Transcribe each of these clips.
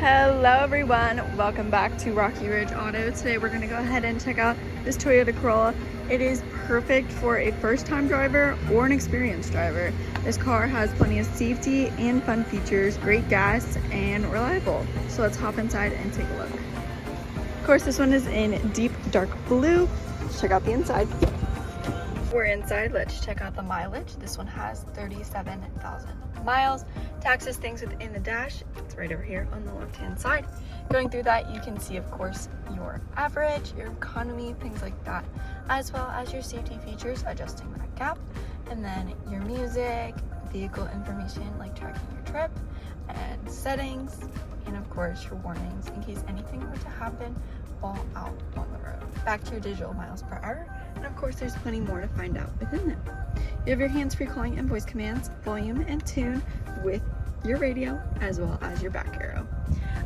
Hello everyone, welcome back to Rocky Ridge Auto. Today we're going to go ahead and check out this Toyota Corolla. It is perfect for a first-time driver or an experienced driver. This car has plenty of safety and fun features, great gas, and reliable. So let's hop inside and take a look. Of course, this one is in deep dark blue. Let's check out the inside. We're inside, let's check out the mileage. This one has 37,000 miles. Taxes things within the dash, it's right over here on the left-hand side. Going through that, you can see, of course, your average, your economy, things like that, as well as your safety features, adjusting that gap, and then your music, vehicle information like tracking your trip, and settings, and of course your warnings in case anything were to happen while out on the road. Back to your digital miles per hour, and of course there's plenty more to find out within them. You have your hands-free calling and voice commands, volume and tune with your radio, as well as your back arrow.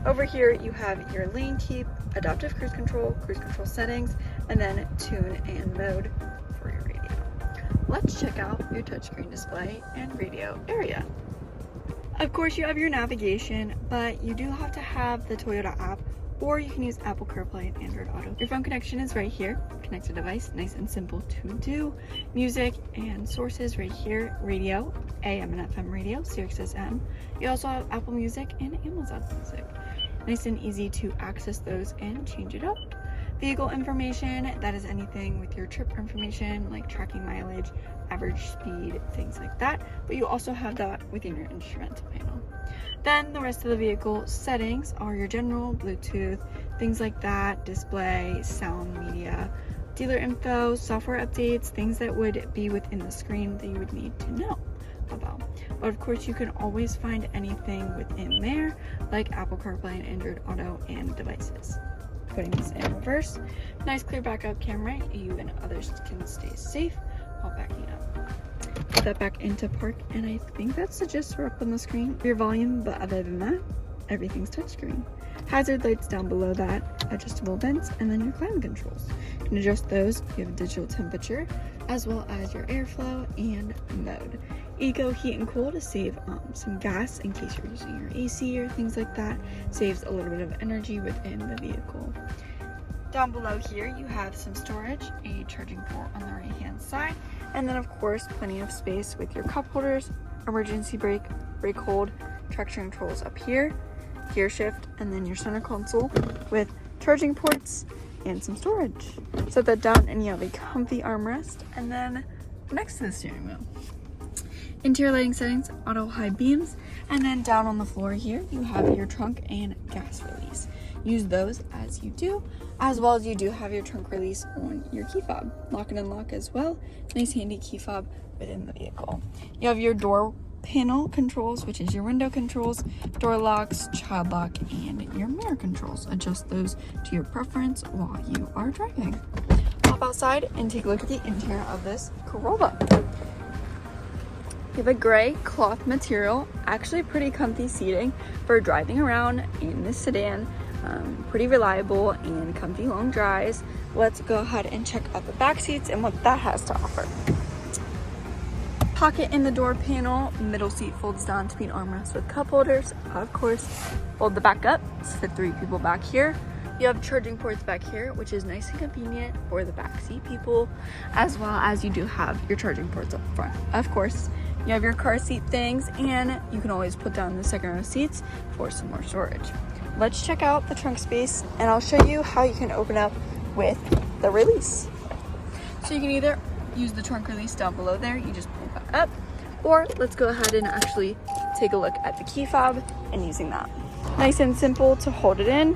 Over here you have your lane keep, adaptive cruise control settings, and then tune and mode for your radio. Let's check out your touchscreen display and radio area. Of course you have your navigation, but you do have to have the Toyota app, or you can use Apple CarPlay and Android Auto. Your phone connection is right here. Connected device, nice and simple to do. Music and sources right here. Radio, AM and FM radio, Sirius XM. You also have Apple Music and Amazon Music. Nice and easy to access those and change it up. Vehicle information, that is anything with your trip information, like tracking mileage, average speed, things like that. But you also have that within your instrumental panel. Then the rest of the vehicle settings are your general, Bluetooth, things like that, display, sound, media, dealer info, software updates, things that would be within the screen that you would need to know about. But of course you can always find anything within there, like Apple CarPlay and Android Auto and devices. Putting this in reverse, nice clear backup camera, you and others can stay safe while backing up. Put that back into park, and I think that's the gist for up on the screen. Your volume, but other than that, everything's touchscreen. Hazard lights down below that, adjustable vents, and then your climate controls. You can adjust those. You have a digital temperature, as well as your airflow and mode. Eco heat and cool to save some gas in case you're using your AC or things like that. Saves a little bit of energy within the vehicle. Down below here you have some storage, a charging port on the right hand side, and then of course plenty of space with your cup holders, emergency brake, brake hold, traction controls up here, gear shift, and then your center console with charging ports and some storage. Set that down and you have a comfy armrest, and then next to the steering wheel. Interior lighting settings, auto high beams, and then down on the floor here you have your trunk and gas release. Use those as you do, as well as you do have your trunk release on your key fob. Lock and unlock as well. Nice handy key fob within the vehicle. You have your door panel controls, which is your window controls, door locks, child lock, and your mirror controls. Adjust those to your preference while you are driving. Hop outside and take a look at the interior of this Corolla. You have a gray cloth material, actually pretty comfy seating for driving around in this sedan. Pretty reliable and comfy long drives. Let's go ahead and check out the back seats and what that has to offer. Pocket in the door panel, middle seat folds down to be an armrest with cup holders. Of course, fold the back up to fit 3 people back here. You have charging ports back here, which is nice and convenient for the back seat people, as well as you do have your charging ports up front. Of course, you have your car seat things, and you can always put down the second row seats for some more storage. Let's check out the trunk space, and I'll show you how you can open up with the release. So you can either use the trunk release down below there, you just pull that up, or let's go ahead and actually take a look at the key fob and using that. Nice and simple to hold it in,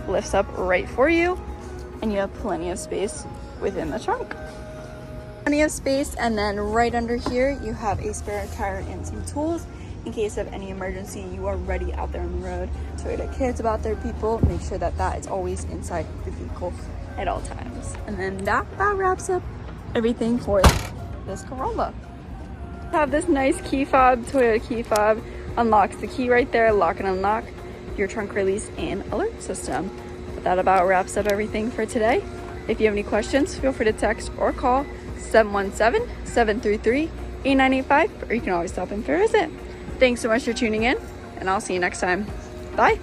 lifts up right for you, and you have plenty of space within the trunk. Plenty of space, and then right under here you have a spare tire and some tools in case of any emergency. You are ready out there on the road. Toyota cares about their people. Make sure that that is always inside the vehicle at all times. And then that wraps up everything for this Corolla. Have this nice key fob, Toyota key fob, unlocks the key right there, lock and unlock your trunk release and alert system. But that about wraps up everything for today. If you have any questions, feel free to text or call 717-733-8985, or you can always stop in for a visit. Thanks so much for tuning in, and I'll see you next time. Bye.